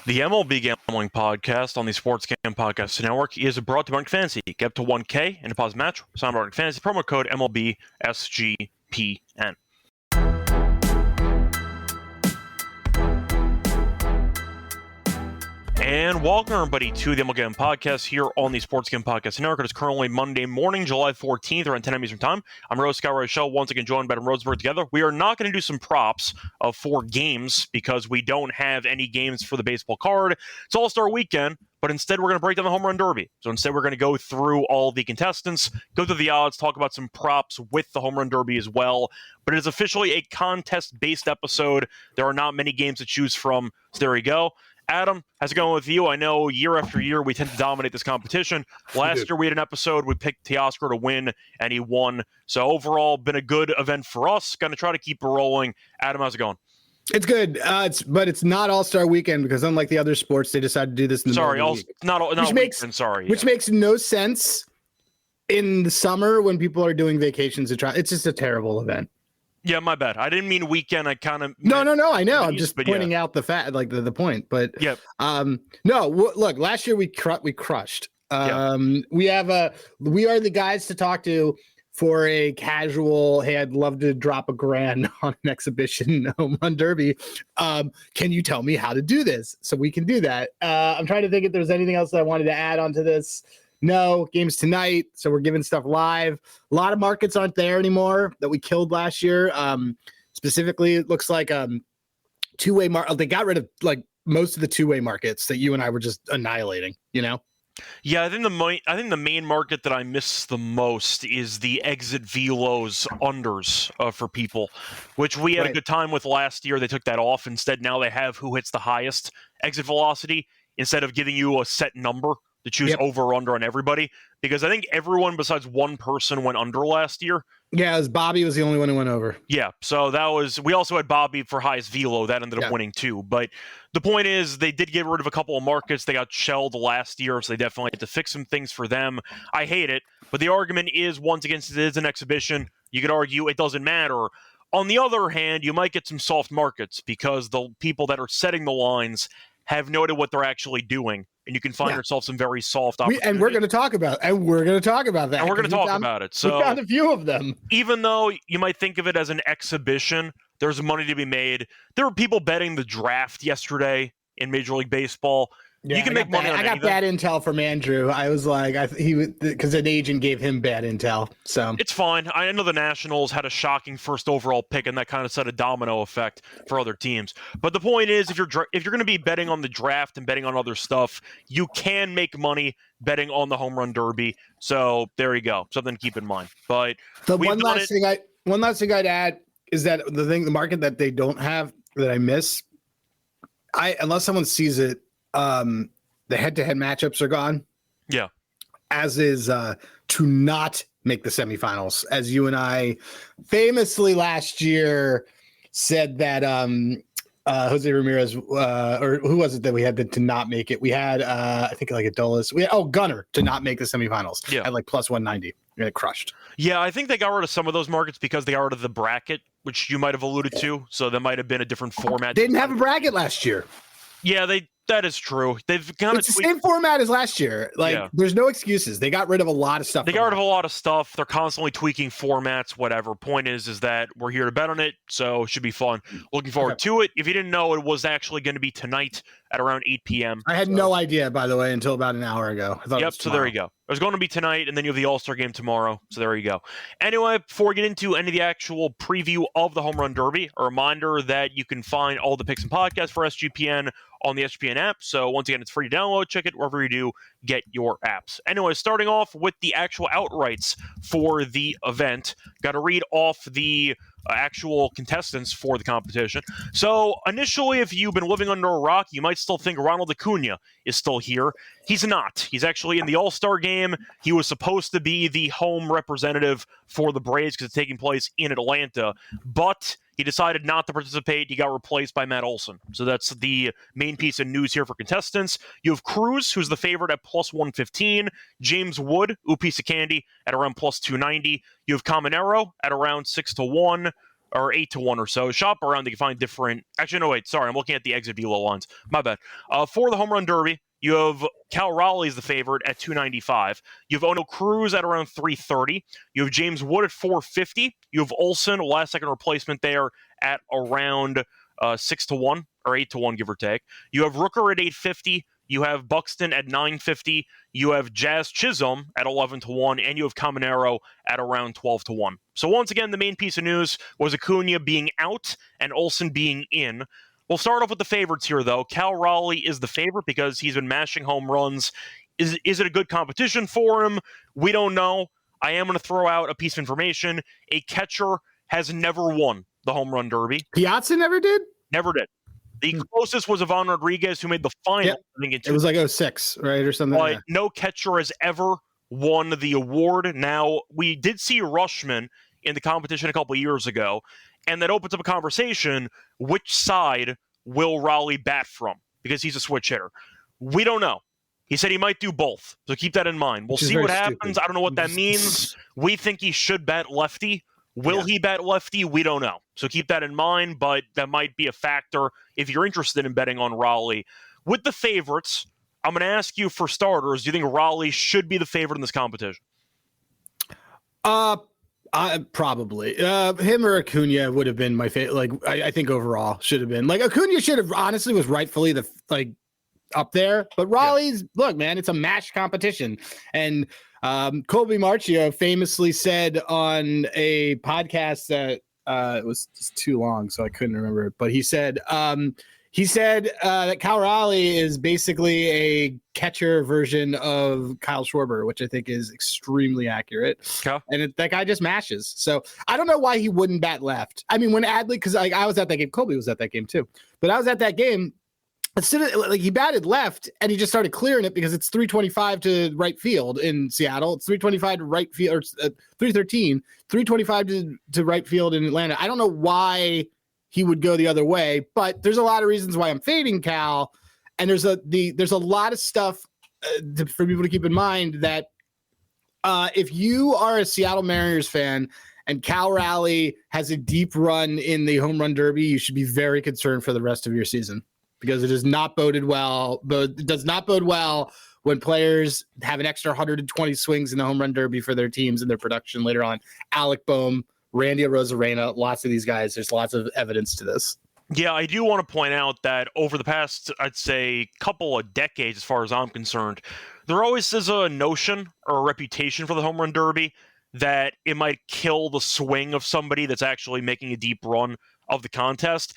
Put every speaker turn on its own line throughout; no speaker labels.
The MLB Gambling Podcast on the Sports Gambling Podcast Network is brought to Market Fantasy. Get up to 1K in deposit match. Sign up Market Fantasy. Promo code MLB SGPN. And welcome, everybody, to the MLB Gambling Podcast here on the Sports Gambling Podcast Network. It is currently Monday morning, July 14th, around 10 a.m. Eastern Time. I'm Rose Scott Rochelle, once again joined by Roseberg together. We are not going to do some props for games because we don't have any games for the baseball card. It's All-Star Weekend, but instead we're going to break down the Home Run Derby. So instead we're going to go through all the contestants, go through the odds, talk about some props with the Home Run Derby as well. But it is officially a contest-based episode. There are not many games to choose from, so there you go. Adam, how's it going with you? I know year after year we tend to dominate this competition. Last year we had an episode, we picked Teoscar to win, and he won. So overall, been a good event for us. Going to try to keep it rolling. Adam, how's it going?
It's good, but it's not All-Star Weekend because unlike the other sports, they decided to do this in the middle of the week. Which makes no sense in the summer when people are doing vacations. It's just a terrible event.
Yeah, my bad. I didn't mean weekend. I kind of
no. I know. I'm just pointing out the fact, like the point. But
yeah,
look. Last year we crushed. We are the guys to talk to for a casual. Hey, I'd love to drop $1,000 on an exhibition home run derby. Can you tell me how to do this so we can do that? I'm trying to think if there's anything else that I wanted to add onto this. No, games tonight, so we're giving stuff live. A lot of markets aren't there anymore that we killed last year. Specifically, it looks like two-way market. They got rid of like most of the two-way markets that you and I were just annihilating. You know?
Yeah, I think the main market that I miss the most is the exit velos unders for people, which we had a good time with last year. They took that off. Instead, now they have who hits the highest exit velocity instead of giving you a set number to choose over or under on everybody, because I think everyone besides one person went under last year.
Yeah, Bobby was the only one who went over.
Yeah, so we also had Bobby for highest velo. That ended up winning too. But the point is they did get rid of a couple of markets. They got shelled last year, so they definitely had to fix some things for them. I hate it, but the argument is, once again, since it is an exhibition, you could argue it doesn't matter. On the other hand, you might get some soft markets because the people that are setting the lines have noted what they're actually doing. And you can find yourself some very soft opportunities.
And we're going to talk about that.
And we're going to talk about it. So
we found a few of them.
Even though you might think of it as an exhibition, there's money to be made. There were people betting the draft yesterday in Major League Baseball.
Yeah, you can make money on anything. I got bad intel from Andrew. I was like, because an agent gave him bad intel. So
it's fine. I know the Nationals had a shocking first overall pick, and that kind of set a domino effect for other teams. But the point is, if you're going to be betting on the draft and betting on other stuff, you can make money betting on the Home Run Derby. So there you go. Something to keep in mind. But
one last thing I'd add is that the market that they don't have that I miss, unless someone sees it. The head-to-head matchups are gone.
Yeah.
As is to not make the semifinals. As you and I famously last year said that Jose Ramirez, or who was it that we had to not make it? We had, I think like Adolis. Gunnar to not make the semifinals at like plus 190. And it crushed.
Yeah, I think they got rid of some of those markets because they got rid of the bracket, which you might have alluded to. So that might have been a different format.
They didn't have a bracket last year.
Yeah, that is true. They've kind
it's the same format as last year. There's no excuses. They got rid of a lot of stuff.
They're constantly tweaking formats, whatever. Point is that we're here to bet on it, so it should be fun. Looking forward to it. If you didn't know, it was actually going to be tonight at around 8 p.m.
I had no idea, by the way, until about an hour ago. I thought it was
so there you go. It was going to be tonight, and then you have the All-Star game tomorrow, so there you go. Anyway, before we get into any of the actual preview of the Home Run Derby, a reminder that you can find all the picks and podcasts for SGPN on the SGPN app. So once again, it's free to download. Check it wherever you do get your apps. Anyway, starting off with the actual outrights for the event. Got to read off the actual contestants for the competition. So initially, if you've been living under a rock, you might still think Ronald Acuna is still here. He's not. He's actually in the All-Star game. He was supposed to be the home representative for the Braves because it's taking place in Atlanta, but he decided not to participate. He got replaced by Matt Olson. So that's the main piece of news here for contestants. You have Cruz, who's the favorite at plus 115. James Wood, ooh, piece of candy, at around plus 290. You have Caminero at around 6-1. or 8-1 or so. Shop around, they can find different. Actually, no, wait, sorry, I'm looking at the exit velo lines. My bad. For the home run derby, you have Cal Raleigh as the favorite at 295. You have Ono Cruz at around 330. You have James Wood at 450. You have Olson, a last-second replacement there, at around 6-1 or 8-1, give or take. You have Rooker at 850. You have Buxton at 950. You have Jazz Chisholm at 11-1, and you have Caminero at around 12-1. So once again, the main piece of news was Acuna being out and Olson being in. We'll start off with the favorites here, though. Cal Raleigh is the favorite because he's been mashing home runs. Is it a good competition for him? We don't know. I am going to throw out a piece of information. A catcher has never won the home run derby.
Piazza never did?
Never did. The closest was Ivan Rodriguez, who made the final.
Yep.
I think
it was like 06, right, or something.
But no catcher has ever won the award. Now, we did see Rushman in the competition a couple years ago, and that opens up a conversation. Which side will Raleigh bat from? Because he's a switch hitter. We don't know. He said he might do both, so keep that in mind. We'll see what happens. Stupid. I don't know what that means. We think he should bat lefty. Will he bat lefty? We don't know. So keep that in mind, but that might be a factor if you're interested in betting on Raleigh. With the favorites, I'm going to ask you for starters, do you think Raleigh should be the favorite in this competition?
Probably. Him or Acuna would have been my favorite. Like, I think overall should have been. Like, Acuna should have honestly was rightfully up there. But Raleigh's, look, man, it's a match competition. And Colby Marchio famously said on a podcast that it was just too long, so I couldn't remember it. But he said that Cal Raleigh is basically a catcher version of Kyle Schwarber, which I think is extremely accurate.
Okay.
And that guy just mashes. So I don't know why he wouldn't bat left. I mean, when Adley, because I was at that game, Colby was at that game too. But I was at that game. Instead of, he batted left and he just started clearing it because it's 325 to right field in Seattle. It's 325 to right field, or 313, 325 to right field in Atlanta. I don't know why he would go the other way, but there's a lot of reasons why I'm fading Cal. And there's a lot of stuff for people to keep in mind that if you are a Seattle Mariners fan and Cal Raleigh has a deep run in the home run derby, you should be very concerned for the rest of your season. Because it is not boded well, but it does not bode well when players have an extra 120 swings in the home run derby for their teams and their production later on. Alec Boehm, Randy Arozarena, lots of these guys. There's lots of evidence to this.
Yeah, I do want to point out that over the past, I'd say, couple of decades, as far as I'm concerned, there always is a notion or a reputation for the home run derby that it might kill the swing of somebody that's actually making a deep run of the contest.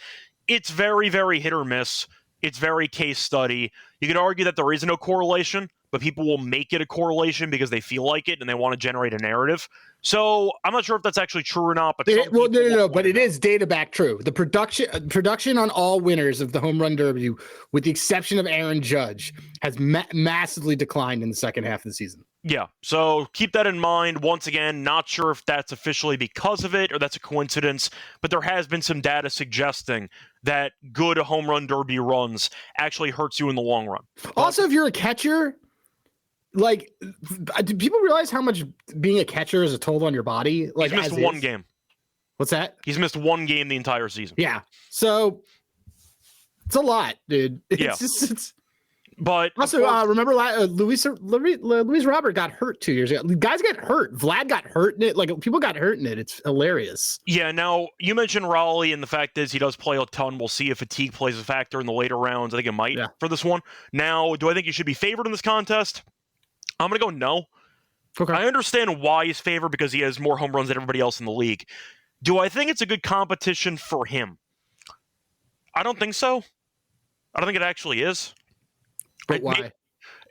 It's very, very hit or miss. It's very case study. You could argue that there is no correlation, but people will make it a correlation because they feel like it and they want to generate a narrative. So I'm not sure if that's actually true or not. But
no. But it is data back true. The production on all winners of the home run derby, with the exception of Aaron Judge, has massively declined in the second half of the season.
Yeah, so keep that in mind. Once again, not sure if that's officially because of it or that's a coincidence, but there has been some data suggesting that good home run derby runs actually hurts you in the long run.
Also, if you're a catcher, do people realize how much being a catcher is a toll on your body?
He's missed one game.
What's that?
He's missed one game the entire season.
Yeah, so it's a lot, dude. It's But also, remember Luis Robert got hurt 2 years ago. Guys get hurt. Vlad got hurt in it. People got hurt in it. It's hilarious.
Yeah. Now you mentioned Raleigh, and the fact is he does play a ton. We'll see if fatigue plays a factor in the later rounds. I think it might for this one. Now, do I think he should be favored in this contest? I'm gonna go no.
Okay.
I understand why he's favored because he has more home runs than everybody else in the league. Do I think it's a good competition for him? I don't think so. I don't think it actually is.
But why?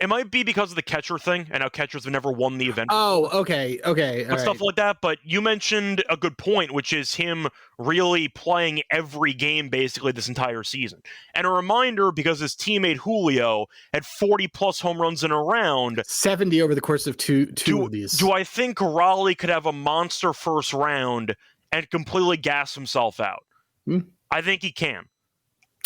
It might be because of the catcher thing, and how catchers have never won the event.
Oh, okay.
But stuff like that. But you mentioned a good point, which is him really playing every game basically this entire season. And a reminder, because his teammate Julio had 40-plus home runs in a round.
70 over the course of two of these.
Do I think Raleigh could have a monster first round and completely gas himself out? I think he can.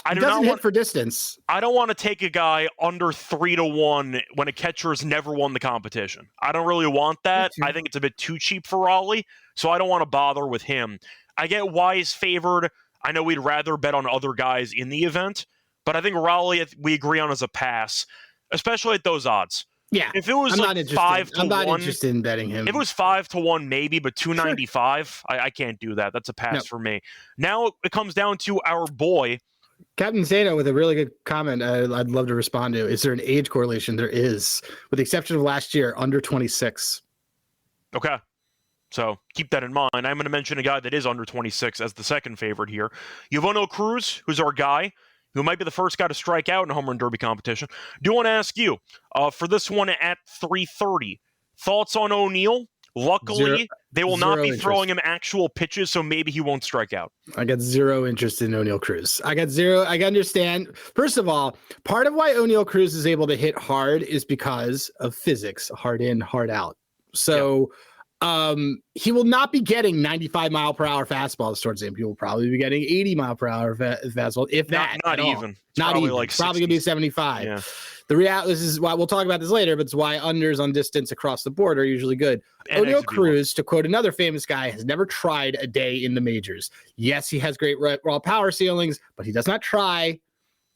He doesn't hit for distance.
I don't want to take a guy under 3-1 when a catcher has never won the competition. I don't really want that. I think it's a bit too cheap for Raleigh, so I don't want to bother with him. I get why he's favored. I know we'd rather bet on other guys in the event, but I think Raleigh we agree on as a pass, especially at those odds.
Yeah,
if it was like 5 to 1,
I'm not interested in betting him.
If it was 5 to 1, maybe, but 295, sure. I can't do that. That's a pass for me. Now it comes down to our boy
Captain Zeno with a really good comment. I'd love to respond to. Is there an age correlation? There is, with the exception of last year, under 26.
Okay. So keep that in mind. I'm going to mention a guy that is under 26 as the second favorite here. You have Oneil Cruz, who's our guy, who might be the first guy to strike out in a home run derby competition. Do want to ask you, for this one at 330, thoughts on Oneil? Luckily, they will not be throwing him actual pitches, so maybe he won't strike out.
I got zero interest in Oneil Cruz. I understand. First of all, part of why Oneil Cruz is able to hit hard is because of physics, hard in, hard out. So he will not be getting 95 mile per hour fastballs towards him. He will probably be getting 80 mile per hour fastball, if that.
Not even.
Not even.
Like
probably going to be 75.
Yeah.
The reality, this is why we'll talk about this later, but it's why unders on distance across the board are usually good. Oneil Cruz, to quote another famous guy, has never tried a day in the majors. Yes, he has great raw power ceilings, but he does not try.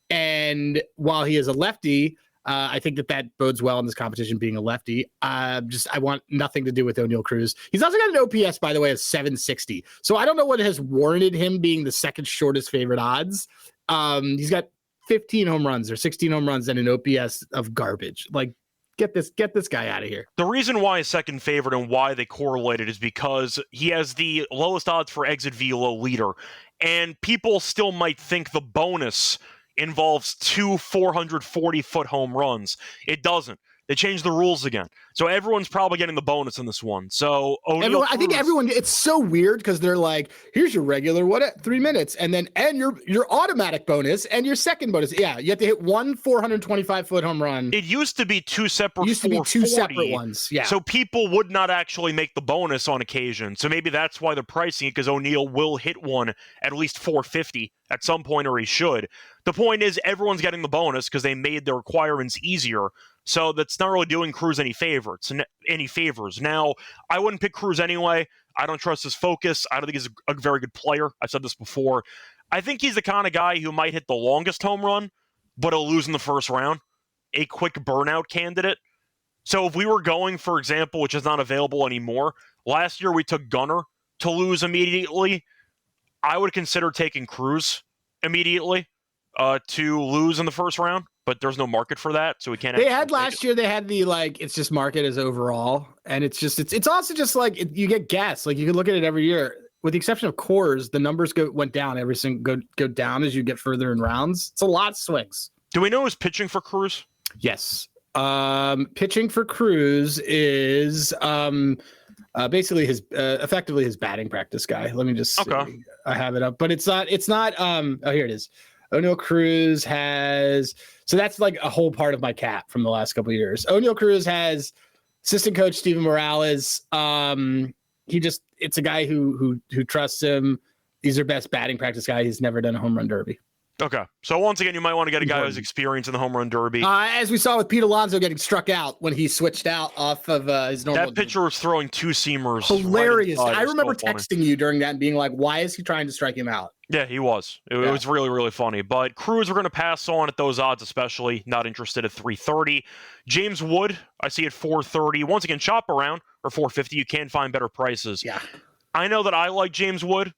And while he is a lefty, I think that bodes well in this competition, being a lefty. I want nothing to do with Oneil Cruz. He's also got an OPS, by the way, of 760. So I don't know what has warranted him being the second shortest favorite odds. He's got 15 home runs or 16 home runs and an OPS of garbage. Like, get this guy out of here.
The reason why he's second favorite and why they correlated is because he has the lowest odds for exit velo leader. And people still might think the bonus involves 2 440-foot home runs. It doesn't. They changed the rules again. So everyone's probably getting the bonus in this one. So
I think everyone, it's so weird because they're like, here's your regular 3 minutes, and your automatic bonus and your second bonus. Yeah, you have to hit one 425-foot home run.
It used to be two separate
ones. Yeah.
So people would not actually make the bonus on occasion. So maybe that's why they're pricing it, because Oneil will hit one at least 450 at some point, or he should. The point is everyone's getting the bonus because they made the requirements easier. So that's not really doing Cruz any favors. Now, I wouldn't pick Cruz anyway. I don't trust his focus. I don't think he's a very good player. I've said this before. I think he's the kind of guy who might hit the longest home run, but he'll lose in the first round. A quick burnout candidate. So if we were going, for example, which is not available anymore, last year we took Gunnar to lose immediately. I would consider taking Cruz immediately to lose in the first round, but there's no market for that, so we can't.
They had last year. They had the it's just market as overall, and it's also just like you get gas. Like you can look at it every year, with the exception of Coors, the numbers went down. Everything go down as you get further in rounds. It's a lot of swings.
Do we know who's pitching for Cruz?
Yes, pitching for Cruz is basically effectively his batting practice guy. Let me just see. I have it up, but it's not. Oh, here it is. Oneil Cruz has, so that's like a whole part of my cap from the last couple of years. Oneil Cruz has assistant coach Steven Morales. It's a guy who trusts him. He's their best batting practice guy. He's never done a home run derby.
Okay. So once again, you might want to get a guy who's experienced in the home run derby.
As we saw with Pete Alonso getting struck out when he switched out off of his normal.
That pitcher was throwing 2 seamers.
Hilarious. I remember texting you during that and being like, why is he trying to strike him out?
Yeah, he was. It was really, really funny. But Cruz, we're going to pass on at those odds, especially. Not interested at 330. James Wood, I see at 430. Once again, shop around, or 450. You can find better prices.
Yeah.
I know that I like James Wood.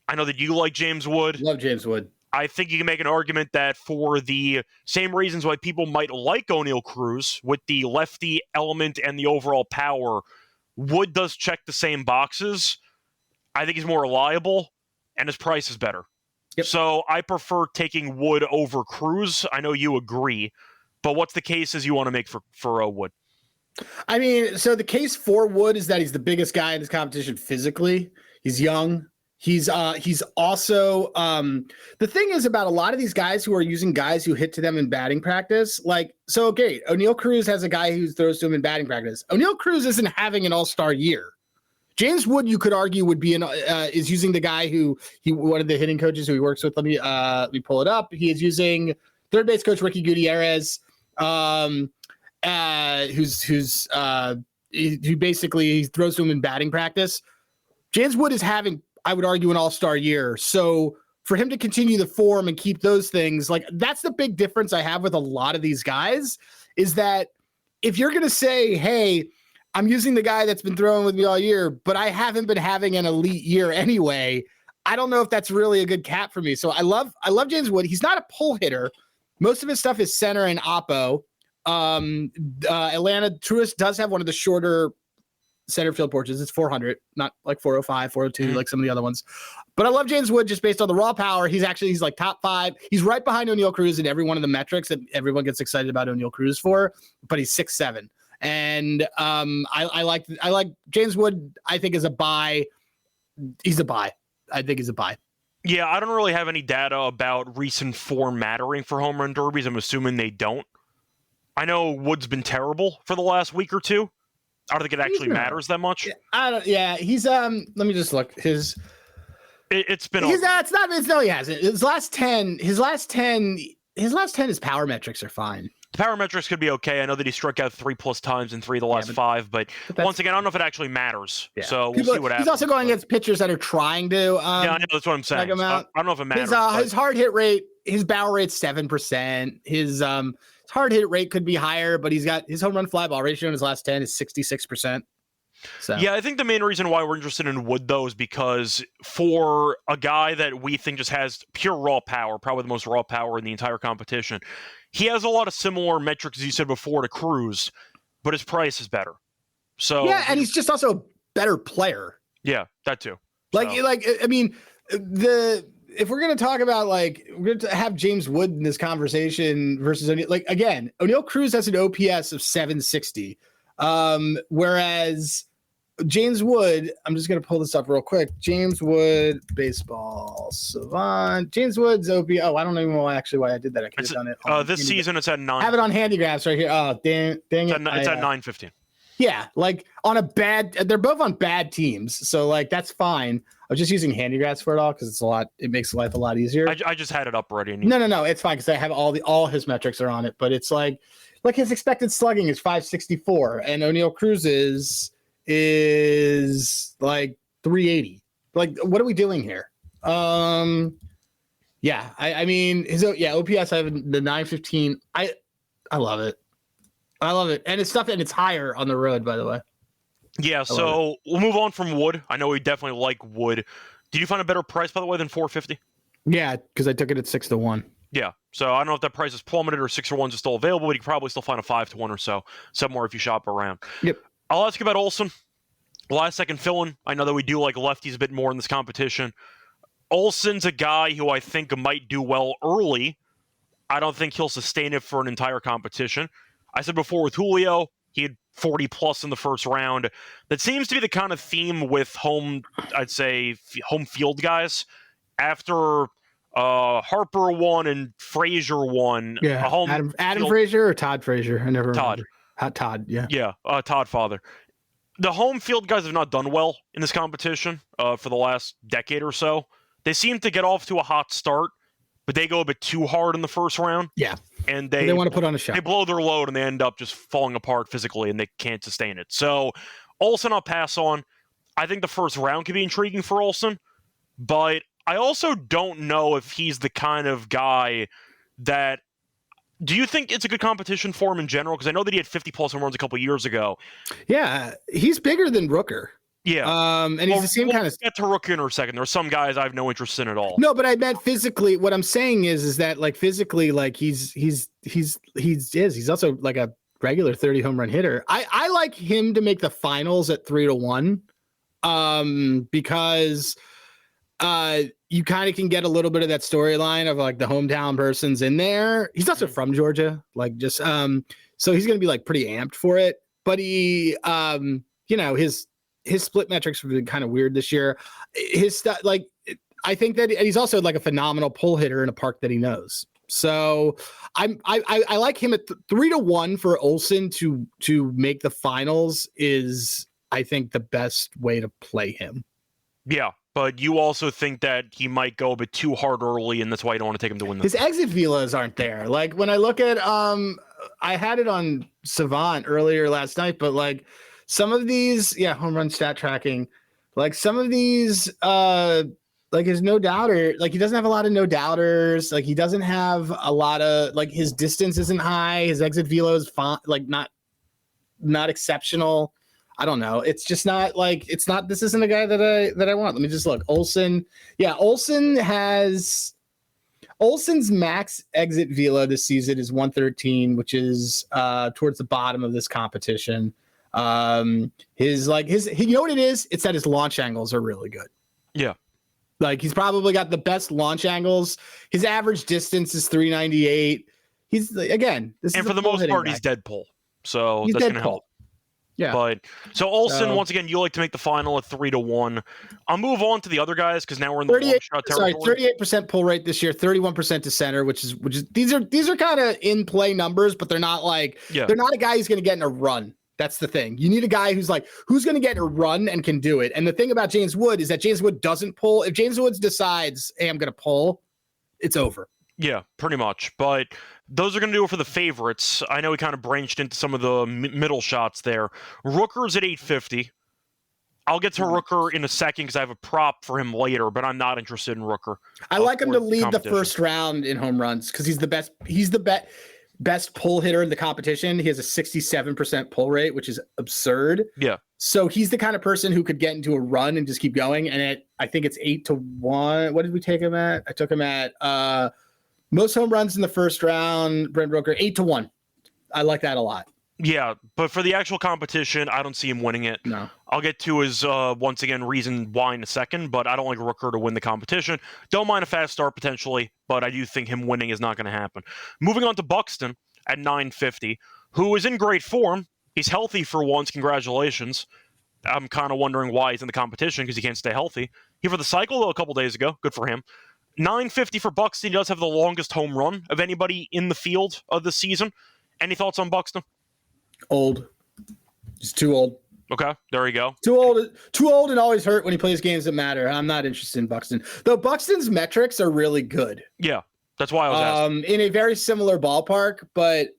I know that you like James Wood.
Love James Wood.
I think you can make an argument that for the same reasons why people might like Oneil Cruz, with the lefty element and the overall power, Wood does check the same boxes. I think he's more reliable, and his price is better.
Yep.
So I prefer taking Wood over Cruz. I know you agree, but what's the cases you want to make for Wood?
I mean, so the case for Wood is that he's the biggest guy in this competition physically. He's young. He's also the thing is about a lot of these guys who are using guys who hit to them in batting practice. Oneil Cruz has a guy who throws to him in batting practice. Oneil Cruz isn't having an all-star year. James Wood, you could argue, would be is using the guy one of the hitting coaches who he works with. Let me pull it up. He is using third base coach Ricky Gutierrez, who basically throws to him in batting practice. James Wood is having I would argue, an all-star year. So for him to continue the form and keep those things, like that's the big difference I have with a lot of these guys, is that if you're going to say, hey, I'm using the guy that's been throwing with me all year, but I haven't been having an elite year anyway, I don't know if that's really a good cap for me. So I love James Wood. He's not a pull hitter. Most of his stuff is center and oppo. Atlanta Truist does have one of the shorter center field porches. It's 400, not like 405, 402, like some of the other ones. But I love James Wood just based on the raw power. He's like top 5. He's right behind O'Neal Cruz in every one of the metrics that everyone gets excited about O'Neal Cruz for, but he's 6'7". And I like James Wood. I think is a buy. He's a buy. I think he's a buy.
Yeah, I don't really have any data about recent form mattering for home run derbies. I'm assuming they don't. I know Wood's been terrible for the last week or two. I don't think it actually matters that much.
He's let me just look.
It's been
no, he hasn't. His last 10, his power metrics are fine.
The power metrics could be okay. I know that he struck out 3+ times in 3 of the last 5, but once again, I don't know if it actually matters. Yeah. So we'll see what happens.
He's also going against pitchers that are trying to.
Yeah, I know, that's what I'm saying. I don't know if it matters.
His hard hit rate, his barrel rate's 7%. His hard hit rate could be higher, but he's got his home run fly ball ratio in his last 10 is 66%. So
yeah, I think the main reason why we're interested in Wood, though, is because for a guy that we think just has pure raw power, probably the most raw power in the entire competition, he has a lot of similar metrics, as you said before, to Cruz, but his price is better. So
yeah, and he's just also a better player.
Yeah, that too.
I mean, if we're going to talk about, like, we're going to have James Wood in this conversation versus O'Neal Cruz has an OPS of 760. Whereas James Wood, I'm just going to pull this up real quick. James Wood, baseball savant. James Wood's OP. Oh, I don't even know why I did that. I could have done it.
This season it's at 9.
I have it on handy graphs right here. Oh, dang it.
It's at 915.
Yeah, like on they're both on bad teams. So like, that's fine. I was just using handy graphs for it all because it makes life a lot easier.
I just had it up already.
No, it's fine because I have all his metrics are on it, but it's like his expected slugging is 564 and O'Neal Cruz's is like 380. Like, what are we doing here? I mean his OPS, I have the 915. I love it. And it's stuff, and it's higher on the road, by the way.
Yeah, so we'll move on from Wood. I know we definitely like Wood. Did you find a better price, by the way, than 450?
Yeah, because I took it at 6-1.
Yeah, so I don't know if that price is plummeted or 6-1s is still available, but you can probably still find a 5-1 or so somewhere if you shop around.
Yep.
I'll ask you about Olsen. Last second fill-in. I know that we do like lefties a bit more in this competition. Olsen's a guy who I think might do well early. I don't think he'll sustain it for an entire competition. I said before with Julio, he had 40 plus in the first round. That seems to be the kind of theme with home field guys. After Harper won and Frazier won.
Yeah, Adam Frazier or Todd Frazier? I never
Todd.
remember. Todd, yeah.
Yeah, Todd Father. The home field guys have not done well in this competition for the last decade or so. They seem to get off to a hot start, but they go a bit too hard in the first round.
Yeah.
And
they want to put on a show.
They blow their load and they end up just falling apart physically and they can't sustain it. So Olsen I'll pass on. I think the first round could be intriguing for Olsen, but I also don't know if he's the kind of guy that... Do you think it's a good competition for him in general? Because I know that he had 50-plus home runs a couple years ago.
Yeah, he's bigger than Rooker.
Yeah.
And he's the same kind of...
Get to Rooker in a second. There are some guys I have no interest in at all.
No, but I meant physically. What I'm saying is that, like, physically, like, he's also like a regular 30 home run hitter. I like him to make the finals at 3-1 because you kind of can get a little bit of that storyline of like the hometown person's in there. He's also from Georgia, like just so he's going to be like pretty amped for it. But he, his split metrics have been kind of weird this year. His stuff, like, I think that he's also like a phenomenal pull hitter in a park that he knows. So I like him at 3-1 for Olsen to make the finals is, I think, the best way to play him.
Yeah, but you also think that he might go a bit too hard early, and that's why you don't want to take him to win this.
His exit velos aren't there. Like when I look at I had it on Savant earlier last night, but like some of these, home run stat tracking, Like some of these, like his no doubter, like he doesn't have a lot of no doubters. Like he doesn't have a lot of, like his distance isn't high. His exit velo is fine, like not exceptional. I don't know. It's just not like, this isn't a guy that I want. Let me just look. Olson. Yeah. Olson's max exit velo this season is 113, which is towards the bottom of this competition. You know what it is? It's that his launch angles are really good.
Yeah.
Like he's probably got the best launch angles. His average distance is 398. He's again,
and for the most part, he's dead pull. So
he's
that's
dead
gonna
pull.
help.
Yeah.
But so Olson, once again, you like to make the final at 3-1. I'll move on to the other guys because now we're in the long shot territory.
38% pull rate this year, 31% to center, which is these are kind of in play numbers, but they're not like they're not a guy who's going to get in a run. That's the thing. You need a guy who's going to get in a run and can do it. And the thing about James Wood is that James Wood doesn't pull. If James Wood decides, hey, I'm going to pull, it's over.
Yeah, pretty much. But those are going to do it for the favorites. I know we kind of branched into some of the middle shots there. Rooker's at 850. I'll get to Rooker in a second because I have a prop for him later, but I'm not interested in Rooker.
I like him to lead the first round in home runs because he's the best. He's the best pull hitter in the competition. He has a 67% pull rate, which is absurd.
Yeah.
So he's the kind of person who could get into a run and just keep going. And I think it's 8-1. What did we take him at? I took him at most home runs in the first round. Brent Rooker 8-1. I like that a lot.
Yeah, but for the actual competition, I don't see him winning it.
No.
I'll get to his, once again, reason why in a second, but I don't like Rooker to win the competition. Don't mind a fast start potentially, but I do think him winning is not going to happen. Moving on to Buxton at 950, who is in great form. He's healthy for once. Congratulations. I'm kind of wondering why he's in the competition because he can't stay healthy. He for the cycle, though, a couple days ago. Good for him. 950 for Buxton. He does have the longest home run of anybody in the field of the season. Any thoughts on Buxton?
Old. He's too old.
Okay, there you go.
Too old and always hurt when he plays games that matter. I'm not interested in Buxton. Though Buxton's metrics are really good.
Yeah, that's why I was asking.
In a very similar ballpark, but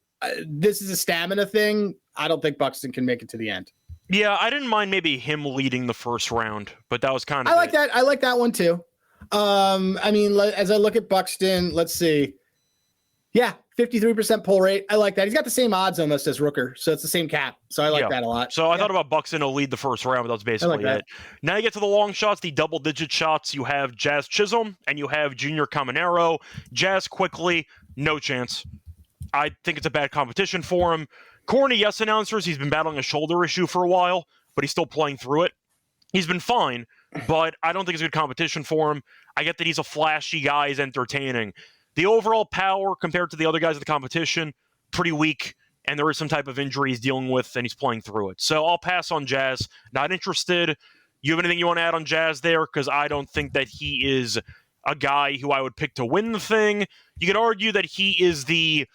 this is a stamina thing. I don't think Buxton can make it to the end.
Yeah, I didn't mind maybe him leading the first round, but that was kind of
I like that one too. I mean, as I look at Buxton, let's see. Yeah, 53% pull rate. I like that. He's got the same odds almost as Rooker, so it's the same cap. So I like that a lot.
So I thought about Buxton to lead the first round, but that's basically it. Now you get to the long shots, the double-digit shots. You have Jazz Chisholm and you have Junior Caminero. Jazz quickly, no chance. I think it's a bad competition for him. Corny, yes, announcers. He's been battling a shoulder issue for a while, but he's still playing through it. He's been fine, but I don't think it's a good competition for him. I get that he's a flashy guy. He's entertaining. The overall power compared to the other guys in the competition, pretty weak, and there is some type of injury he's dealing with, and he's playing through it. So I'll pass on Jazz. Not interested. You have anything you want to add on Jazz there? Because I don't think that he is a guy who I would pick to win the thing. You could argue that he is the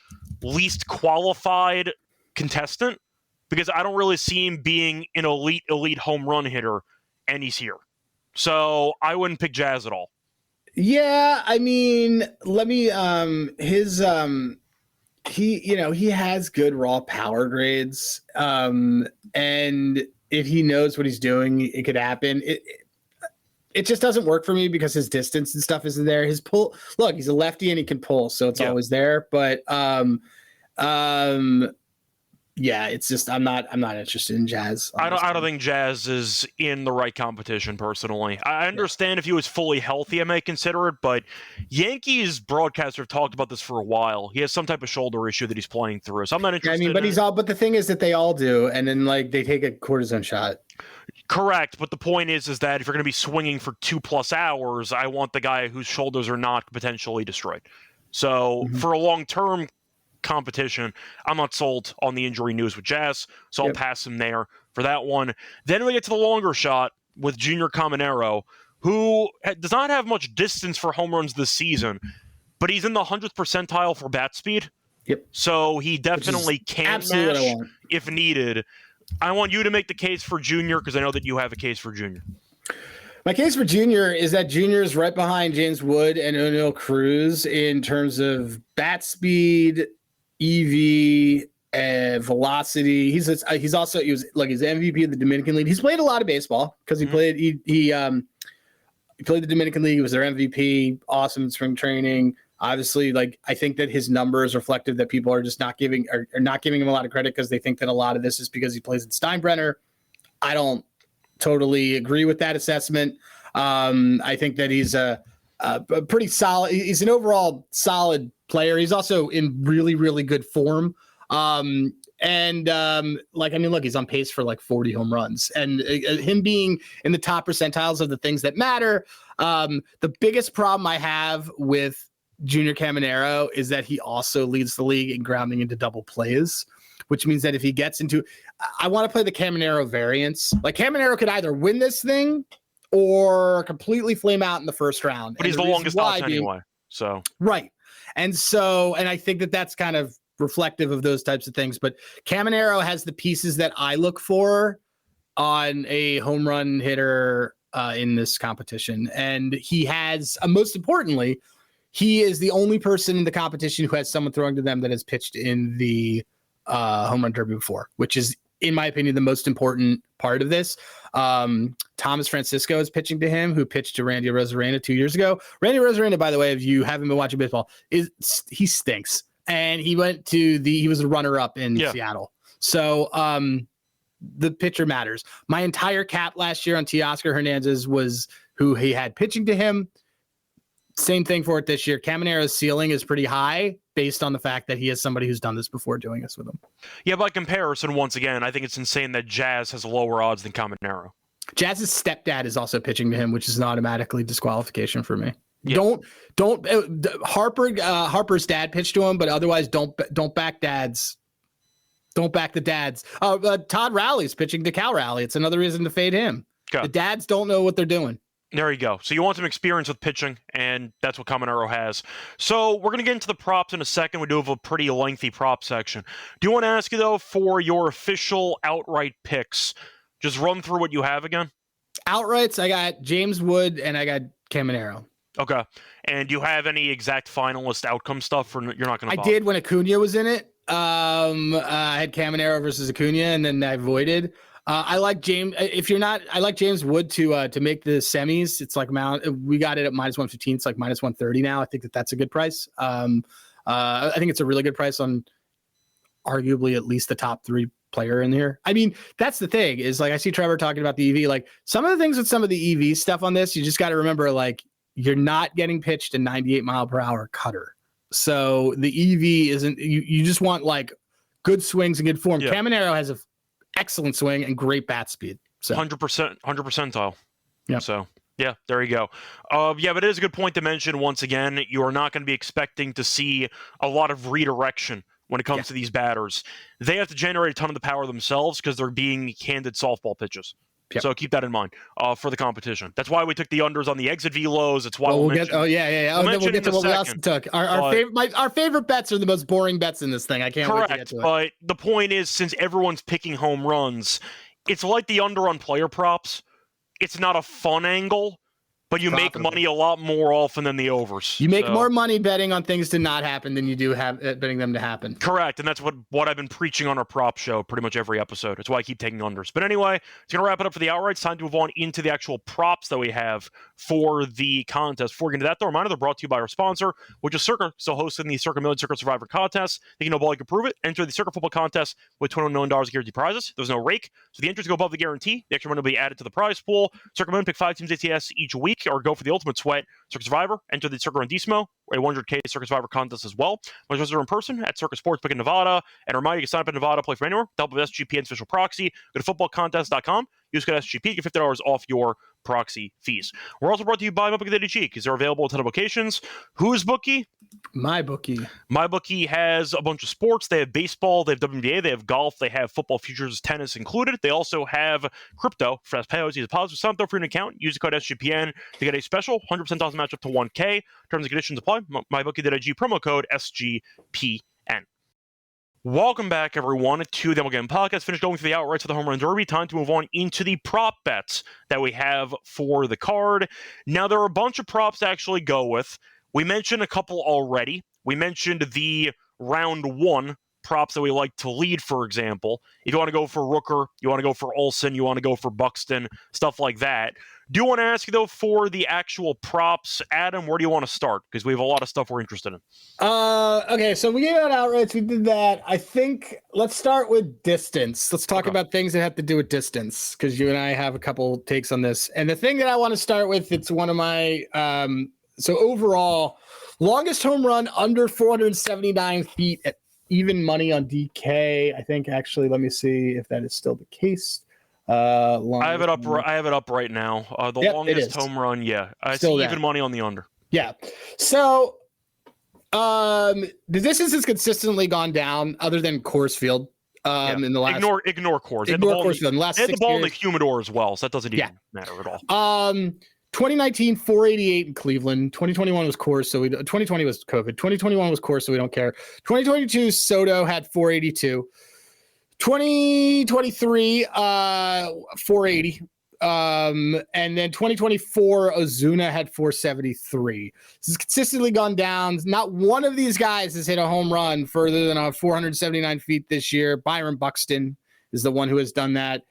least qualified contestant because I don't really see him being an elite home run hitter, and he's here. So I wouldn't pick Jazz at all.
Yeah, I mean, let me he has good raw power grades. And if he knows what he's doing, it could happen. It just doesn't work for me because his distance and stuff isn't there. His pull, look, he's a lefty and he can pull, so it's always there. But yeah, it's just I'm not interested in Jazz.
I don't think Jazz is in the right competition personally. I understand if he was fully healthy, I may consider it, but Yankees broadcasters have talked about this for a while. He has some type of shoulder issue that he's playing through, so I'm not interested.
I mean, but the thing is that they all do, and then like they take a cortisone shot.
Correct, but the point is that if you're going to be swinging for 2+ hours, I want the guy whose shoulders are not potentially destroyed. So for a long-term competition, I'm not sold on the injury news with Jazz, so I'll pass him there for that one. Then we get to the longer shot with Junior Caminero, who does not have much distance for home runs this season, but he's in the 100th percentile for bat speed.
Yep.
So he definitely can match if needed. I want you to make the case for Junior because I know that you have a case for Junior.
My case for Junior is that Junior is right behind James Wood and O'Neal Cruz in terms of bat speed, EV, velocity. He's MVP of the Dominican League. He's played a lot of baseball because he played the Dominican League. He was their MVP. Awesome in spring training. Obviously, like, I think that his numbers reflective that people are just not giving him a lot of credit because they think that a lot of this is because he plays at Steinbrenner. I don't totally agree with that assessment. I think that he's a pretty solid. He's an overall solid player. He's also in really, really good form. Look, he's on pace for like 40 home runs, and him being in the top percentiles of the things that matter. The biggest problem I have with Junior Caminero is that he also leads the league in grounding into double plays, which means that if he gets into, I want to play the Caminero variants. Like, Caminero could either win this thing or completely flame out in the first round.
But he's the longest odds anyway. So
right. And I think that that's kind of reflective of those types of things. But Caminero has the pieces that I look for on a home run hitter in this competition. And he has, most importantly, he is the only person in the competition who has someone throwing to them that has pitched in the home run derby before, which is, in my opinion, the most important part of this. Thomas Francisco is pitching to him, who pitched to Randy Arozarena 2 years ago. Randy Arozarena, by the way, if you haven't been watching baseball, he stinks. And he was a runner-up in Seattle. So the pitcher matters. My entire cap last year on Teoscar Hernandez was who he had pitching to him. Same thing for it this year. Caminero's ceiling is pretty high based on the fact that he has somebody who's done this before doing this with him.
Yeah, by comparison, once again, I think it's insane that Jazz has lower odds than Caminero.
Jazz's stepdad is also pitching to him, which is an automatically disqualification for me.
Yeah.
Harper's dad pitched to him, but otherwise don't back dads. Don't back the dads. Todd Rowley's pitching to Cal Rowley. It's another reason to fade him.
Okay.
The dads don't know what they're doing.
There you go. So you want some experience with pitching, and that's what Caminero has. So we're going to get into the props in a second. We do have a pretty lengthy prop section. Do you want to ask you, though, for your official outright picks, just run through what you have again?
Outrights, I got James Wood and I got Caminero.
Okay. And do you have any exact finalist outcome stuff, or you're not going to bother?
I did when Acuna was in it. I had Caminero versus Acuna, and then I voided. I like James. I like James Wood to make the semis. It's like we got it at -115. It's like -130 now. I think that's a good price. I think it's a really good price on arguably at least the top 3 player in here. I mean, that's the thing is, like, I see Trevor talking about the EV. Like, some of the things with some of the EV stuff on this, you just got to remember, like, you're not getting pitched a 98 mile per hour cutter. So the EV isn't. You just want like good swings and good form. Yeah. Caminero has a excellent swing and great bat speed. So
100 percentile.
Yeah.
So yeah, there you go. Yeah, but it is a good point to mention once again. You are not going to be expecting to see a lot of redirection when it comes to these batters. They have to generate a ton of the power themselves because they're being handed softball pitches. Yep. So keep that in mind for the competition. That's why we took the unders on the exit velos. It's why we'll get.
Oh yeah. Then we'll get to what we also took. Our favorite bets are the most boring bets in this thing. I can't wait to get to it.
But the point is, since everyone's picking home runs, it's like the under on player props. It's not a fun angle, but you make money a lot more often than the overs.
You make more money betting on things to not happen than you do betting them to happen.
Correct, and that's what I've been preaching on our prop show pretty much every episode. It's why I keep taking unders. But anyway, it's going to wrap it up for the outright. It's time to move on into the actual props that we have for the contest. Before we get into that, though, reminder, they're brought to you by our sponsor, which is Circa, still hosting the Circa Million Circa Survivor contest. Think you know ball, you can prove it. Enter the Circa Football contest with $21 million guaranteed prizes. There's no rake, so the entries go above the guarantee. The extra money will be added to the prize pool. Circa Million, pick 5 teams ATS each week, or go for the ultimate sweat. Circa Survivor, enter the Circa Rendismo, a 100K Circa Survivor contest as well. When you in person at Circa Sportsbook in Nevada. And remind you can sign up in Nevada, play from anywhere. Help with SGPN's official proxy. Go to footballcontest.com. Use code SGP, get $50 off your proxy fees. We're also brought to you by MyBookie.ag because they're available at 10 locations. Who's Bookie?
MyBookie.
MyBookie has a bunch of sports. They have baseball, they have WNBA, they have golf, they have football futures, tennis included. They also have crypto for fast payouts. Use a positive sign up for an account. Use the code SGPN to get a special 100% deposit match up to 1K. Terms and conditions apply. MyBookie.ag promo code SGPN. Welcome back, everyone, to the MLB Gambling Podcast. Finished going through the outrights of the Home Run Derby. Time to move on into the prop bets that we have for the card. Now, there are a bunch of props to actually go with. We mentioned a couple already. We mentioned the round 1 props that we like to lead, for example. If you want to go for Rooker, you want to go for Olsen, you want to go for Buxton, stuff like that. Do you want to ask you, though, for the actual props, Adam, where do you want to start? Because we have a lot of stuff we're interested in.
Okay, so we gave out outrights. We did that. I think let's start with distance. Let's talk about things that have to do with distance, because you and I have a couple takes on this. And the thing that I want to start with, it's one of my so overall, longest home run under 479 feet at even money on DK. I think, actually, let me see if that is still the case.
I have it up right now. The longest home run, I see even money on the under.
Yeah. So the distance has consistently gone down, other than Coors Field. In the last
ignore Coors.
Ignore Coors Field. In the last 6 years.
The ball in the humidor as well, so that doesn't even matter at all.
2019 488 in Cleveland. 2021 was Coors, so 2020 was COVID. 2021 was Coors, so we don't care. 2022 Soto had 482. 2023 480. And then 2024 Ozuna had 473. This has consistently gone down. Not one of these guys has hit a home run further than 479 feet this year. Byron Buxton is the one who has done that.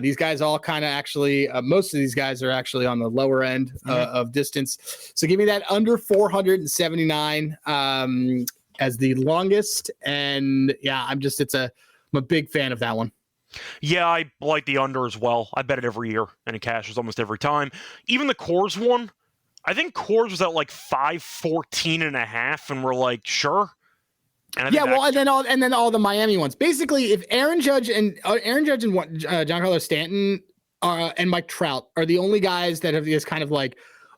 These guys all kind of actually, most of these guys are actually on the lower end of distance. So give me that under 479 as the longest. And I'm a big fan of that one.
Yeah, I like the under as well. I bet it every year, and it cashes almost every time. Even the Coors one, I think Coors was at like 514.5, and we're like, sure. And then all the Miami ones. Basically, if Aaron Judge and Giancarlo Stanton and Mike Trout are the only guys that have this kind of like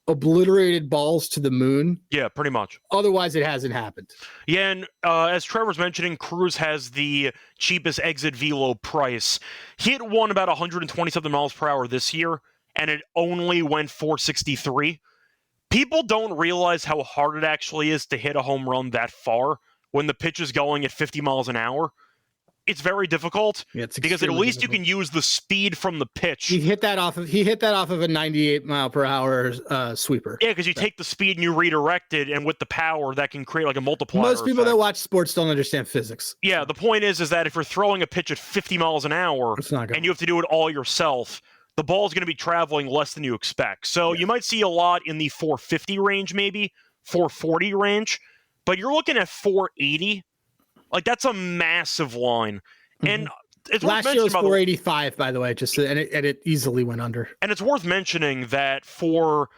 obliterated balls to the moon. Yeah, pretty much. Otherwise, it hasn't happened. Yeah, and as Trevor's mentioning, Cruz has the cheapest exit velo price. He hit one about 120-something miles per hour this year, and it only went 463. People don't realize how hard it actually is to hit a home run that far when the pitch is going at 50 miles an hour. It's very difficult because at least you can use the speed from the pitch.
He hit that off of a 98 mile per hour sweeper.
Yeah, because you take the speed and you redirect it, and with the power, that can create like a multiplier.
Most people that watch sports don't understand physics.
Yeah, the point is that if you're throwing a pitch at 50 miles an hour and you have to do it all yourself, the ball is going to be traveling less than you expect. So you might see a lot in the 450 range, maybe 440 range, but you're looking at 480. Like, that's a massive line. And it's
last year was 485, by the way, and it easily went under.
And it's worth mentioning that for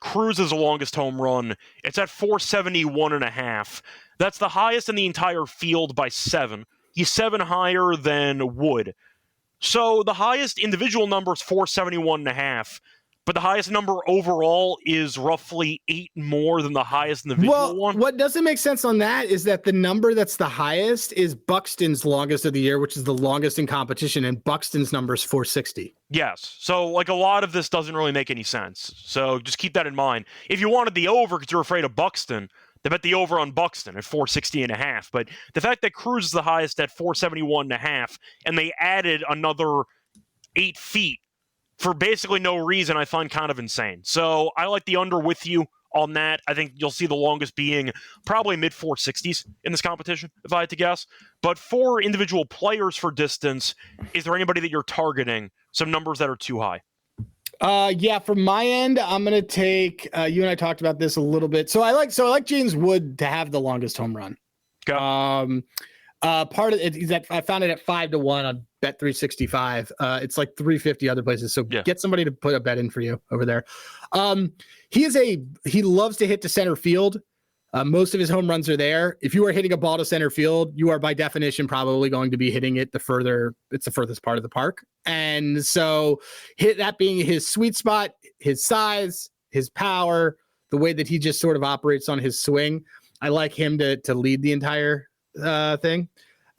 Cruz's longest home run, it's at 471.5. That's the highest in the entire field by 7. He's 7 higher than Wood. So the highest individual number is 471.5. But the highest number overall is roughly 8 more than the highest individual one.
What doesn't make sense on that is that the number that's the highest is Buxton's longest of the year, which is the longest in competition, and Buxton's number is 460.
Yes. So, like, a lot of this doesn't really make any sense. So just keep that in mind. If you wanted the over because you're afraid of Buxton, they bet the over on Buxton at 460.5. But the fact that Cruz is the highest at 471.5, and they added another 8 feet for basically no reason, I find kind of insane. So I like the under with you on that. I think you'll see the longest being probably mid-460s in this competition, if I had to guess. But for individual players for distance, is there anybody that you're targeting, some numbers that are too high?
From my end, I'm going to take, you and I talked about this a little bit. So I like James Wood to have the longest home run.
Okay.
Part of it is that I found it at 5-1 on Bet365. It's like 350 other places. So get somebody to put a bet in for you over there. He loves to hit to center field. Most of his home runs are there. If you are hitting a ball to center field, you are by definition probably going to be hitting it it's the furthest part of the park. And so that being his sweet spot, his size, his power, the way that he just sort of operates on his swing, I like him to lead the entire thing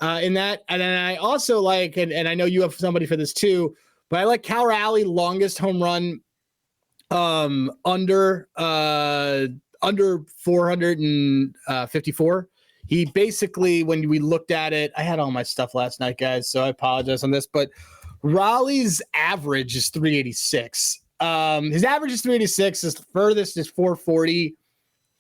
in that. And then I also like, and I know you have somebody for this too, but I like Cal Raleigh longest home run under 454. He basically, when we looked at it, I had all my stuff last night, guys, so I apologize on this, but Raleigh's average is 386. His average is 386. His furthest is 440.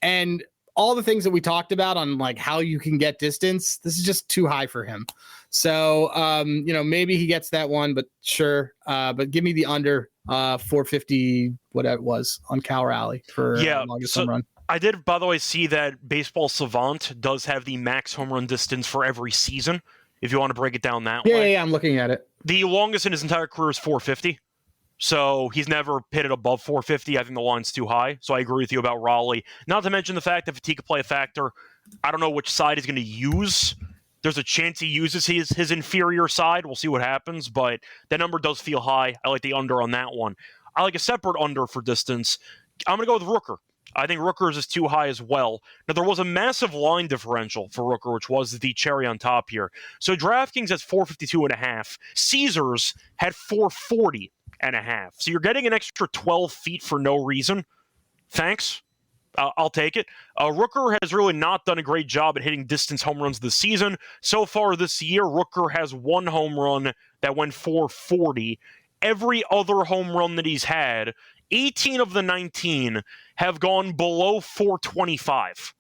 And all the things that we talked about on like how you can get distance, this is just too high for him. So, maybe he gets that one, but sure. But give me the under 450, whatever it was on Cal Rally for longest home run.
I did, by the way, see that Baseball Savant does have the max home run distance for every season, if you want to break it down that way.
Yeah, I'm looking at it.
The longest in his entire career is 450. So he's never hit it above 450. I think the line's too high. So I agree with you about Raleigh. Not to mention the fact that fatigue could play a factor. I don't know which side he's going to use. There's a chance he uses his inferior side. We'll see what happens, but that number does feel high. I like the under on that one. I like a separate under for distance. I'm going to go with Rooker. I think Rooker's is too high as well. Now, there was a massive line differential for Rooker, which was the cherry on top here. So DraftKings has 452.5. Caesars had 440.5. So you're getting an extra 12 feet for no reason. Thanks. I'll take it. Rooker has really not done a great job at hitting distance home runs this season. So far this year, Rooker has one home run that went 440. Every other home run that he's had, 18 of the 19 have gone below 425.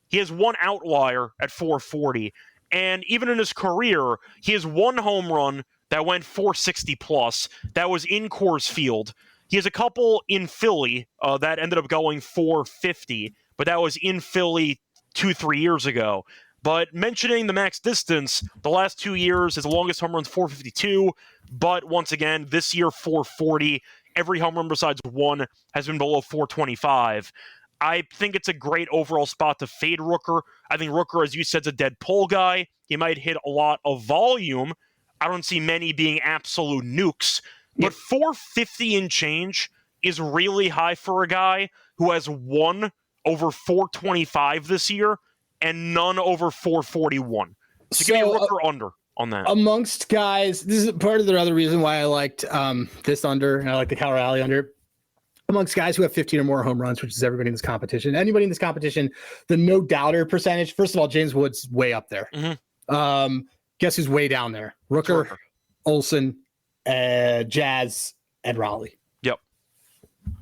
He has one outlier at 440. And even in his career, he has one home run that went 460 plus. That was in Coors Field. He has a couple in Philly that ended up going 450, but that was in Philly 2-3 years ago. But mentioning the max distance, the last 2 years, his longest home run's 452, but once again, this year 440. Every home run besides one has been below 425. I think it's a great overall spot to fade Rooker. I think Rooker, as you said, is a dead pull guy. He might hit a lot of volume. I don't see many being absolute nukes. But 450 and change is really high for a guy who has one over 425 this year and none over 441. So give me a Rooker under on that.
Amongst guys, this is part of the other reason why I liked this under, and I like the Cal Rally under. Amongst guys who have 15 or more home runs, which is everybody in this competition, anybody in this competition, the no-doubter percentage, first of all, James Wood's way up there. Mm-hmm. Guess who's way down there? Rooker. Olsen, Jazz, and Raleigh.
Yep.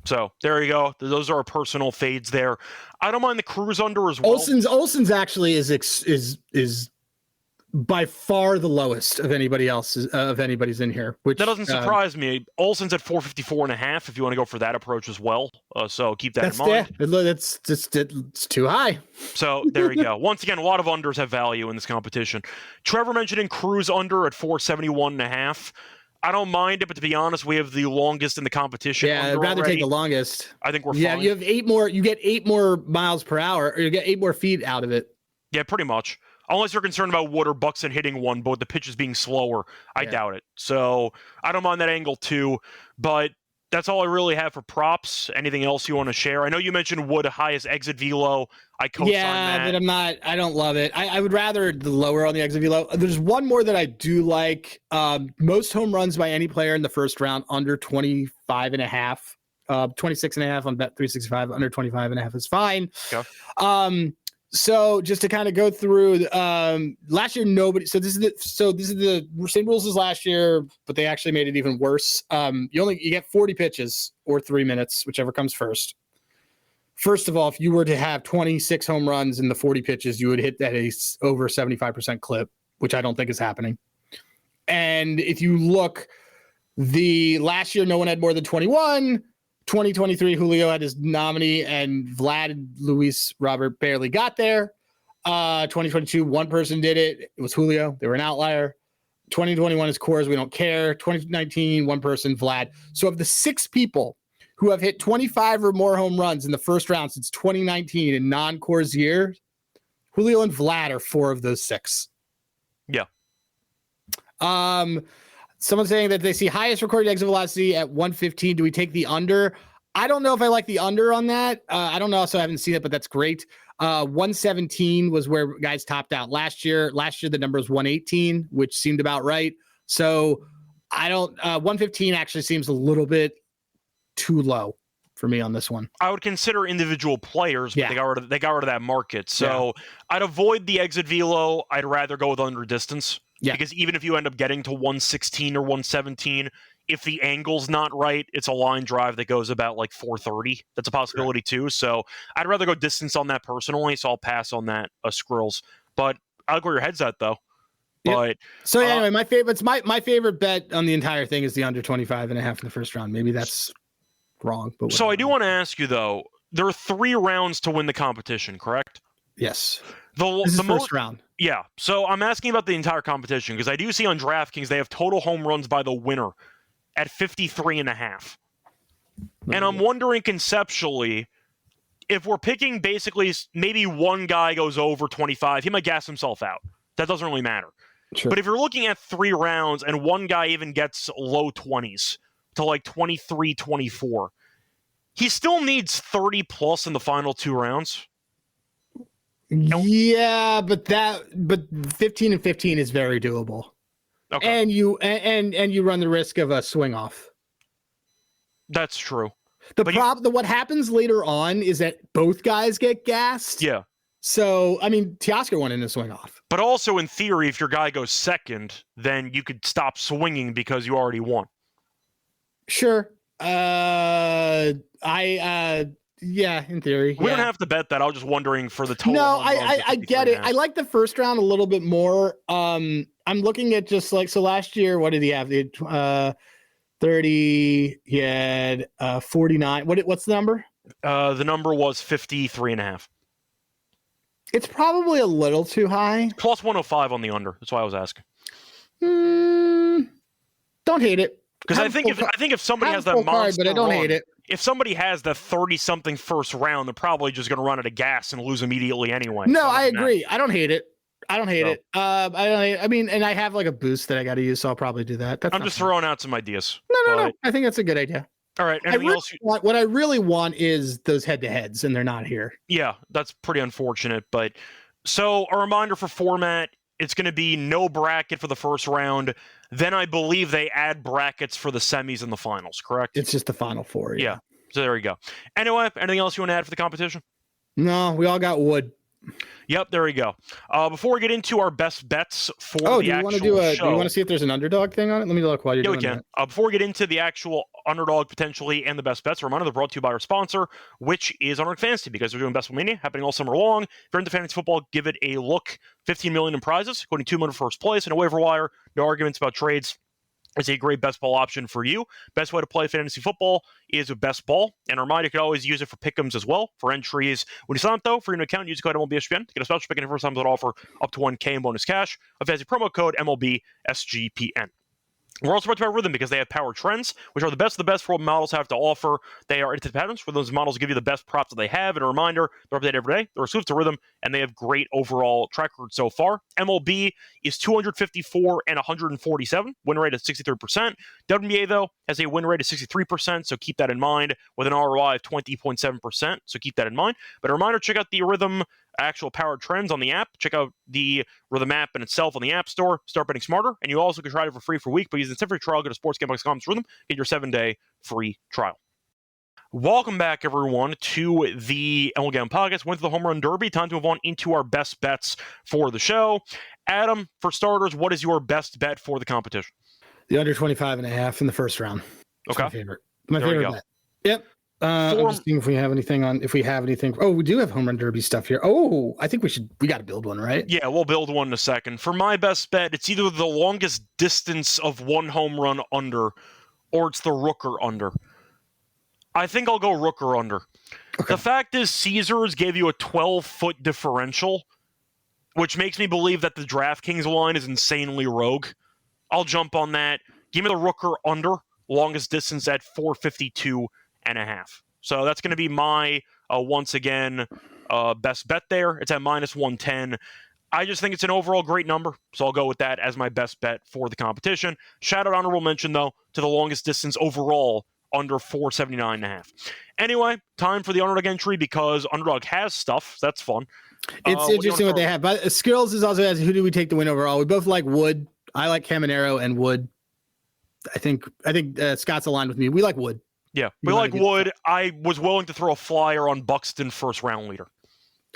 So there you go. Those are our personal fades there. I don't mind the Cruz under as well.
Olsen's actually is by far the lowest of anybody else of anybody's in here. Which
that doesn't surprise me. Olsen's at 454.5. If you want to go for that approach as well, so keep that in mind.
It's too high.
So there you go. Once again, a lot of unders have value in this competition. Trevor mentioning Cruz under at 471.5. I don't mind it, but to be honest, we have the longest in the competition.
Yeah, I'd rather take the longest.
I think we're fine.
Yeah, you have 8 more. You get 8 more miles per hour, or you get 8 more feet out of it.
Yeah, pretty much. Unless you're concerned about Wood or Buxton hitting one, but with the pitches being slower, I doubt it. So I don't mind that angle too, but that's all I really have for props. Anything else you want to share? I know you mentioned Wood highest exit velo. I co-sign that.
But I don't love it. I would rather the lower on the exit velo. There's one more that I do like. Most home runs by any player in the first round under 25.5. 26.5 on Bet365, under 25.5 is fine. Okay. So just to kind of go through, last year nobody. So this is the same rules as last year, but they actually made it even worse. You get 40 pitches or 3 minutes, whichever comes first. First of all, if you were to have 26 home runs in the 40 pitches, you would hit that over 75% clip, which I don't think is happening. And if you look, the last year no one had more than 21. 2023, Julio had his nominee, and Vlad and Luis Robert barely got there. 2022, one person did it. It was Julio. They were an outlier. 2021 is Coors. We don't care. 2019, one person, Vlad. So of the 6 people who have hit 25 or more home runs in the first round since 2019 in non-Coors years, Julio and Vlad are 4 of those 6.
Yeah.
Someone's saying that they see highest recorded exit velocity at 115. Do we take the under? I don't know if I like the under on that. I don't know. So I haven't seen it, but that's great. 117 was where guys topped out last year. Last year, the number was 118, which seemed about right. So I don't, 115 actually seems a little bit too low for me on this one.
I would consider individual players, but they got rid of that market. So I'd avoid the exit velo. I'd rather go with under distance. Yeah. Because even if you end up getting to 116 or 117, if the angle's not right, it's a line drive that goes about like 430. That's a possibility too. So I'd rather go distance on that personally. So I'll pass on that squirrels. But I'll go where your head's at though.
Yep.
But
so anyway, my favorite bet on the entire thing is the under 25.5 in the first round. Maybe that's wrong. But
so I do want to ask you though, there are 3 rounds to win the competition, correct?
Yes.
This is
the first round.
Yeah. So I'm asking about the entire competition because I do see on DraftKings they have total home runs by the winner at 53.5. And I'm wondering conceptually, if we're picking basically maybe one guy goes over 25, he might gas himself out. That doesn't really matter.
Sure.
But if you're looking at 3 rounds and one guy even gets low 20s to like 23, 24, he still needs 30 plus in the final 2 rounds.
Yeah, but 15 and 15 is very doable. Okay. And you run the risk of a swing off.
That's true.
What happens later on is that both guys get gassed.
Yeah.
So, I mean, Teoscar went in a swing off.
But also in theory, if your guy goes second, then you could stop swinging because you already won.
Sure. Yeah, in theory.
We don't have to bet that. I was just wondering for the total.
No, I get it. I like the first round a little bit more. I'm looking at just like, so last year, what did he have? He had 30, he had 49. What's the number?
The number was 53.5.
It's probably a little too high.
Plus 105 on the under. That's why I was asking.
Don't hate it.
Because I think if somebody has that monster
card, but I don't hate it.
If somebody has the 30-something first round, they're probably just going to run out of gas and lose immediately anyway.
No, I agree. I don't hate it. I mean, and I have like a boost that I got to use, so I'll probably do that.
I'm just throwing out some ideas.
No. I think that's a good idea.
All right.
What I really want is those head-to-heads, and they're not here.
Yeah, that's pretty unfortunate. But so a reminder for format, it's going to be no bracket for the first round. Then I believe they add brackets for the semis and the finals, correct?
It's just the final 4.
Yeah. So there you go. Anyway, anything else you want to add for the competition?
No, we all got wood.
Yep, there we go. Before we get into our best bets for the actual show.
Do you want to see if there's an underdog thing on it? Let me look while you're doing that.
Before we get into the actual underdog potentially and the best bets, a reminder they're brought to you by our sponsor, which is Underdog Fantasy, because we're doing Best Ball Mania happening all summer long. If you're into fantasy football, give it a look. 15 million in prizes, including 2 million first place, and a waiver wire. No arguments about trades. It's a great best ball option for you. Best way to play fantasy football is with Best Ball. And a reminder, you can always use it for pick'ems as well, for entries. When you sign up, though, for your new account, use the code MLB SGPN to get a special pick in the first time that offer up to $1K in bonus cash. A fantasy promo code MLB SGPN. We're also brought to by Rhythm because they have power trends, which are the best of the best for what models have to offer. They are into the patterns where those models give you the best props that they have. And a reminder, they're updated every day. They're exclusive to Rhythm, and they have great overall track record so far. MLB is 254 and 147, win rate of 63%. WNBA, though, has a win rate of 63%, so keep that in mind, with an ROI of 20.7%, so keep that in mind. But a reminder, check out the Rhythm actual power trends on the app. Check out the Rhythm app in itself on the App Store. Start betting smarter, and you also can try it for free for a week. But using the free trial, go to sportsgambling.com/rhythm, get your 7-day free trial. Welcome back, everyone, to the MLB Gambling Podcast. Went to the Home Run Derby. Time to move on into our best bets for the show. Adam, for starters, what is your best bet for the competition?
The under 25.5 in the first round.
Okay.
My favorite. My favorite bet. Yep. I'm just seeing if we have anything. Oh, we do have Home Run Derby stuff here. Oh, I think we got to build one, right?
Yeah, we'll build one in a second. For my best bet, it's either the longest distance of one home run under, or it's the Rooker under. I think I'll go Rooker under. Okay. The fact is, Caesars gave you a 12-foot differential, which makes me believe that the DraftKings line is insanely rogue. I'll jump on that. Give me the Rooker under, longest distance at 452.5. So that's going to be my, once again, best bet there. It's at minus 110. I just think it's an overall great number, so I'll go with that as my best bet for the competition. Shout out honorable mention, though, to the longest distance overall, under 479.5. Anyway, time for the Underdog entry because Underdog has stuff. So that's fun.
It's interesting what they have. But Skills is also as who do we take the win overall? We both like Wood. I like Caminero and Wood. I think Scott's aligned with me. We like Wood.
Yeah, we like Wood. I was willing to throw a flyer on Buxton first round leader.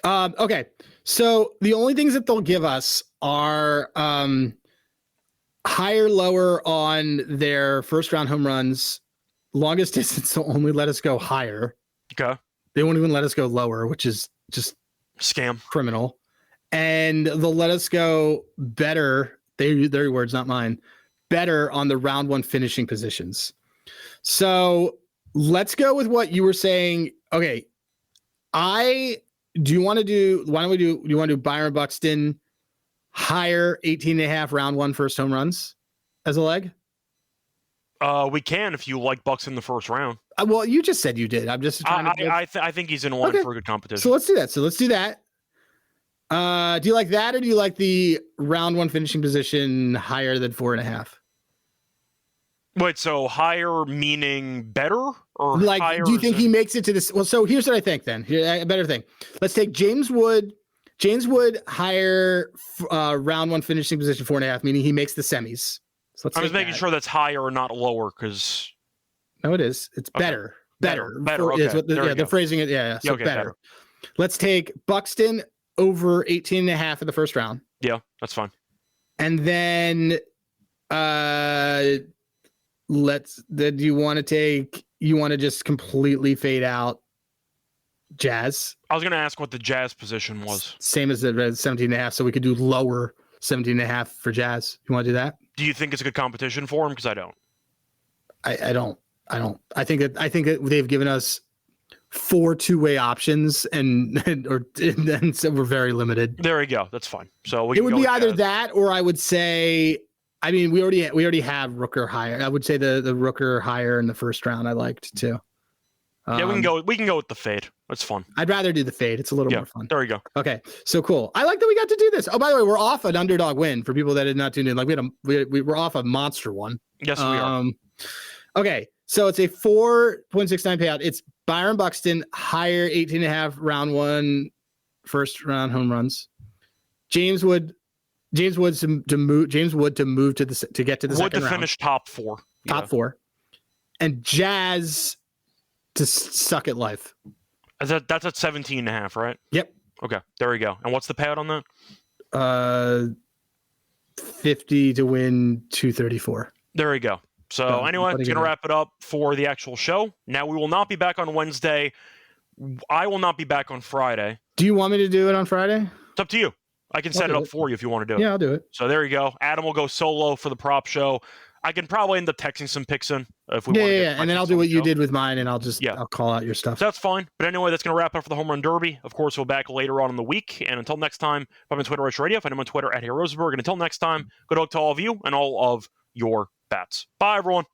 Okay, so the only things that they'll give us are higher, lower on their first round home runs. Longest distance will only let us go higher.
Okay.
They won't even let us go lower, which is just
Scam.
criminal. And they'll let us go better. Their words, not mine. Better on the round one finishing positions. So let's go with what you were saying. Okay. Do you want to do Byron Buxton higher 18.5 round one first home runs as a leg?
We can if you like Bucks in the first round.
Well, you just said you did. I'm just trying
I think he's in line for a good competition.
So let's do that. Do you like that, or do you like the round one finishing position higher than 4.5?
Wait, so higher meaning better, or
like?
Higher
Do you think he makes it to this? Well, so here's what I think. Then a better thing. Let's take James Wood. James Wood higher round one finishing position 4.5, meaning he makes the semis. So
I'm just making sure that's higher or not lower, because
no, it is. It's better. Better.
Okay.
Is what the phrasing is. Yeah. So
okay,
better. Let's take Buxton over 18.5 in the first round.
Yeah, that's fine.
And then you want to just completely fade out Jazz?
I was going to ask what the Jazz position was.
Same as the 17.5, so we could do lower 17.5 for Jazz. You want to do that?
Do you think it's a good competition for him? Because I don't.
I don't. I think that they've given us 4 two-way options, and so we're very limited.
There we go. That's fine. So
it would be either that, or I would say, I mean, we already have Rooker higher. I would say the Rooker higher in the first round. I liked too.
Yeah, we can go with the fade. That's fun.
I'd rather do the fade. It's a little more fun.
There we go.
Okay, so cool. I like that we got to do this. Oh, by the way, we're off an underdog win for people that did not tune in. Like we're off a monster one.
Yes, we are.
Okay, so it's a 4.69 payout. It's Byron Buxton higher 18.5 round one first round home runs. James Wood to move to get to the second round. Wood to
finish top 4.
Top 4. And Jazz to suck at life.
That's at 17.5, right?
Yep.
Okay, there we go. And what's the payout on that?
50 to win 234.
There we go. So anyway, it's going to wrap it up for the actual show. Now, we will not be back on Wednesday. I will not be back on Friday.
Do you want me to do it on Friday?
It's up to you. I can set it up for you if you want to do it.
Yeah, I'll do it.
So there you go. Adam will go solo for the prop show. I can probably end up texting some picks in if we want to.
Yeah, and then I'll do what you did with mine, and I'll call out your stuff.
So that's fine. But anyway, that's going to wrap up for the Home Run Derby. Of course, we'll be back later on in the week. And until next time, I'm on Twitter, Radio. Find him on Twitter at Rosenberg. And until next time, good luck to all of you and all of your bats. Bye, everyone.